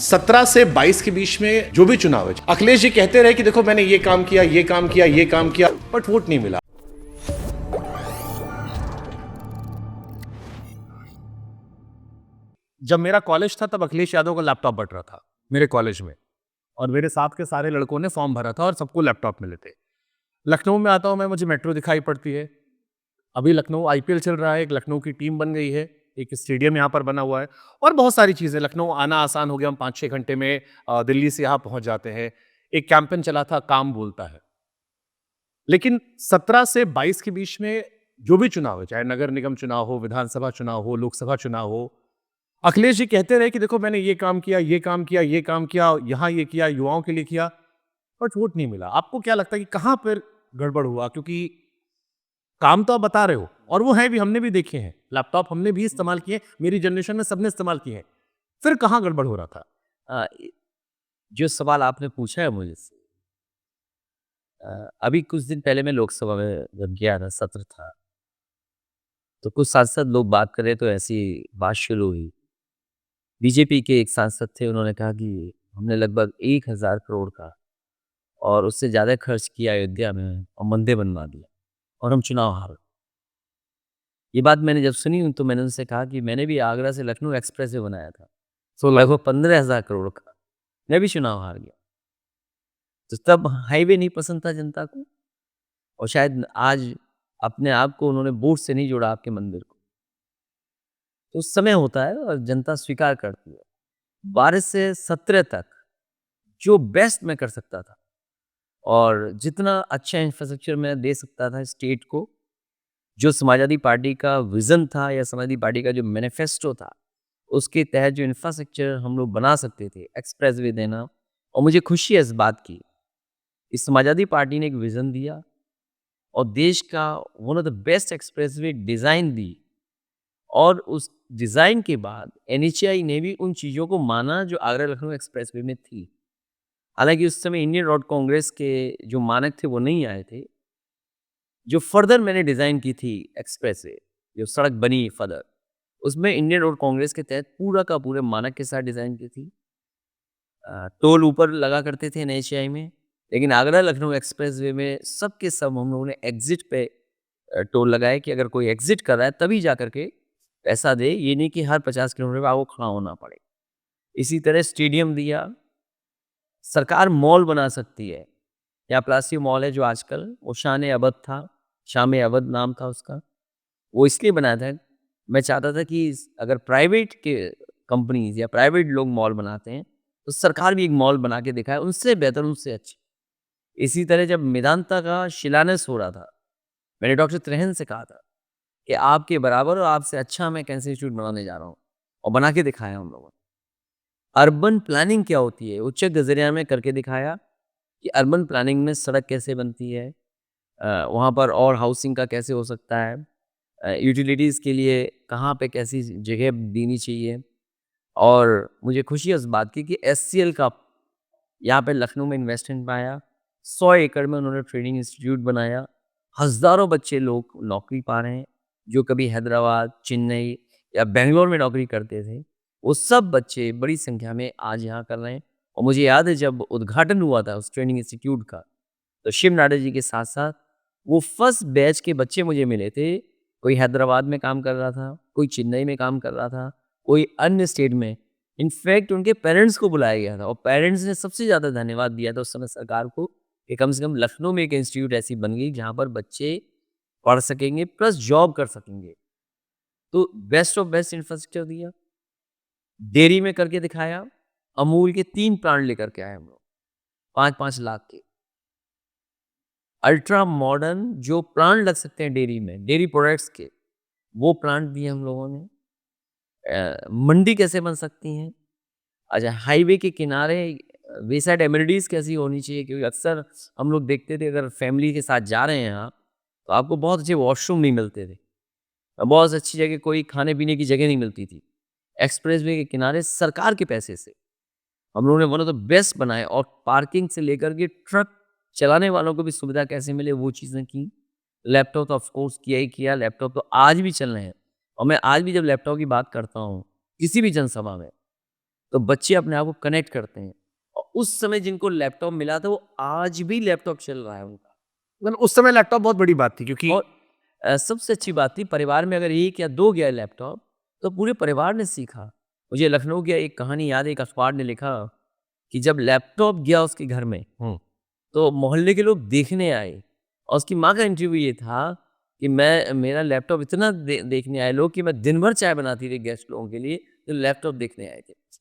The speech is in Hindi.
17 से 22 के बीच में जो भी चुनाव है, अखिलेश जी कहते रहे कि देखो मैंने ये काम किया, ये काम किया, ये काम किया, बट वोट नहीं मिला। जब मेरा कॉलेज था तब अखिलेश यादव का लैपटॉप बट रहा था मेरे कॉलेज में, और मेरे साथ के सारे लड़कों ने फॉर्म भरा था और सबको लैपटॉप मिले थे। लखनऊ में आता हूँ मैं, मुझे मेट्रो दिखाई पड़ती है। अभी लखनऊ आईपीएल चल रहा है, एक लखनऊ की टीम बन गई है, एक स्टेडियम यहाँ पर बना हुआ है और बहुत सारी चीज़ें। लखनऊ आना आसान हो गया, हम 5-6 घंटे में दिल्ली से यहाँ पहुँच जाते हैं। एक कैंपेन चला था, काम बोलता है। लेकिन 17 से 22 के बीच में जो भी चुनाव है, चाहे नगर निगम चुनाव हो, विधानसभा चुनाव हो, लोकसभा चुनाव हो, अखिलेश जी कहते रहे कि देखो मैंने ये काम किया, ये काम किया, ये काम किया, यहाँ ये किया, युवाओं के लिए किया, बट वोट नहीं मिला। आपको क्या लगता है कि कहाँ पर गड़बड़ हुआ? क्योंकि काम तो आप बता रहे हो और वो है भी, हमने भी देखे हैं, लैपटॉप हमने भी इस्तेमाल किए, मेरी जनरेशन में सबने इस्तेमाल किए हैं। फिर कहाँ गड़बड़ हो रहा था? अ, जो सवाल आपने पूछा है मुझे से अभी कुछ दिन पहले मैं लोकसभा में जब गया था, सत्र था, तो कुछ सांसद लोग बात कर रहे तो ऐसी बात शुरू हुई। बीजेपी के एक सांसद थे, उन्होंने कहा कि हमने लगभग 1000 करोड़ का और उससे ज़्यादा खर्च किया अयोध्या में और मंदिर बनवा दिया और हम चुनाव हार गए। ये बात मैंने जब सुनी तो मैंने उनसे कहा कि मैंने भी आगरा से लखनऊ एक्सप्रेसवे बनाया था, तो लगभग 15,000 करोड़ का, मैं भी चुनाव हार गया। तो तब हाईवे नहीं पसंद था जनता को और शायद आज अपने आप को उन्होंने वोट से नहीं जोड़ा आपके मंदिर को। तो उस समय होता है और जनता स्वीकार करती है। 12 से 17 तक जो बेस्ट मैं कर सकता था और जितना अच्छा इंफ्रास्ट्रक्चर मैं दे सकता था स्टेट को, जो समाजवादी पार्टी का विज़न था या समाजवादी पार्टी का जो मैनिफेस्टो था, उसके तहत जो इंफ्रास्ट्रक्चर हम लोग बना सकते थे, एक्सप्रेसवे देना, और मुझे खुशी है इस बात की। इस समाजवादी पार्टी ने एक विज़न दिया और देश का one of the best expressway design दी और उस डिज़ाइन के बाद एनएचएआई ने भी उन चीज़ों को माना जो आगरा लखनऊ एक्सप्रेसवे में थी। हालाँकि उस समय इंडियन रोड कांग्रेस के जो मानक थे वो नहीं आए थे। जो फर्दर मैंने डिज़ाइन की थी एक्सप्रेसवे, जो सड़क बनी फर्दर, उसमें इंडियन रोड कांग्रेस के तहत पूरा का पूरे मानक के साथ डिज़ाइन की थी। टोल ऊपर लगा करते थे एनएचएआई में, लेकिन आगरा लखनऊ एक्सप्रेसवे में सब के सब हम लोगों ने एग्ज़िट पे टोल लगाए कि अगर कोई एग्ज़िट कर रहा है तभी जा कर के पैसा दे, ये नहीं कि हर 50 किलोमीटर पे आपको खड़ा होना पड़े। इसी तरह स्टेडियम दिया, सरकार मॉल बना सकती है। यहाँ प्लासी मॉल है जो आजकल, वो शान-ए-अवध था, शाम-ए-अवध नाम था उसका। वो इसलिए बनाया था, मैं चाहता था कि अगर प्राइवेट के कंपनीज़ या प्राइवेट लोग मॉल बनाते हैं, तो सरकार भी एक मॉल बना के दिखाए, उनसे बेहतर, उनसे अच्छी। इसी तरह जब मेदांता का शिलान्यास हो रहा था, मैंने डॉक्टर त्रेहन से कहा था कि आपके बराबर और आपसे अच्छा मैं कैंसर इंस्टीट्यूट बनाने जा रहा हूँ, और बना के दिखाया हम लोगों ने। अर्बन प्लानिंग क्या होती है, उच्च गज़रिया में करके दिखाया कि अर्बन प्लानिंग में सड़क कैसे बनती है, वहाँ पर और हाउसिंग का कैसे हो सकता है, यूटिलिटीज़ के लिए कहाँ पे कैसी जगह देनी चाहिए। और मुझे खुशी है इस बात की कि एचसीएल का यहाँ पे लखनऊ में इन्वेस्टमेंट आया। 100 एकड़ में उन्होंने ट्रेनिंग इंस्टीट्यूट बनाया। हज़ारों बच्चे लोग नौकरी पा रहे हैं, जो कभी हैदराबाद, चेन्नई या बैंगलोर में नौकरी करते थे। वो सब बच्चे बड़ी संख्या में आज यहाँ कर रहे हैं। और मुझे याद है जब उद्घाटन हुआ था उस ट्रेनिंग इंस्टीट्यूट का, तो शिव नाडा जी के साथ-साथ वो फर्स्ट बैच के बच्चे मुझे मिले थे। कोई हैदराबाद में काम कर रहा था, कोई चेन्नई में काम कर रहा था, कोई अन्य स्टेट में। इनफैक्ट उनके पेरेंट्स को बुलाया गया था और पेरेंट्स ने सबसे ज़्यादा धन्यवाद दिया था उस समय सरकार को कि कम से कम लखनऊ में एक इंस्टीट्यूट ऐसी बन गई जहाँ पर बच्चे पढ़ सकेंगे प्लस जॉब कर सकेंगे। तो बेस्ट ऑफ बेस्ट इंफ्रास्ट्रक्चर दिया। डेयरी में करके दिखाया। अमूल के 3 प्लांट लेकर के आए हम लोग, 5-5 लाख के। अल्ट्रा मॉडर्न जो प्लांट लग सकते हैं डेयरी में, डेयरी प्रोडक्ट्स के, वो प्लांट दिए हम लोगों ने। मंडी कैसे बन सकती हैं? अच्छा, हाईवे के किनारे वेसाइड एमिनिटीज़ कैसी होनी चाहिए? क्योंकि अक्सर हम लोग देखते थे अगर फैमिली के साथ जा रहे हैं आप, तो आपको बहुत अच्छे वॉशरूम नहीं मिलते थे। बहुत अच्छी जगह कोई खाने-पीने की जगह नहीं मिलती थी। एक्सप्रेसवे के किनारे सरकार के पैसे से हम लोगों ने वन ऑफ द बेस्ट बनाए और पार्किंग से लेकर के ट्रक चलाने वालों को भी सुविधा कैसे मिले वो चीज़ें की। लैपटॉप तो ऑफ कोर्स किया ही किया, लैपटॉप तो आज भी चल रहे हैं और मैं आज भी जब लैपटॉप की बात करता हूँ, किसी भी जनसभा में, तो बच्चे अपने आप को कनेक्ट करते हैं। और उस समय जिनको लैपटॉप मिला था वो आज भी लैपटॉप चल रहा है उनका। मतलब उस समय लैपटॉप बहुत बड़ी बात थी क्योंकि और सबसे अच्छी बात थी परिवार में अगर 1 या 2 गया लैपटॉप तो पूरे परिवार ने सीखा। मुझे लखनऊ की एक कहानी याद है, एक अखबार ने लिखा कि जब लैपटॉप गया उसके घर में तो मोहल्ले के लोग देखने आए और उसकी माँ का इंटरव्यू ये था कि मैं मेरा लैपटॉप इतना देखने आए लोग कि मैं दिन भर चाय बनाती थी गेस्ट लोगों के लिए, तो लैपटॉप देखने आए थे।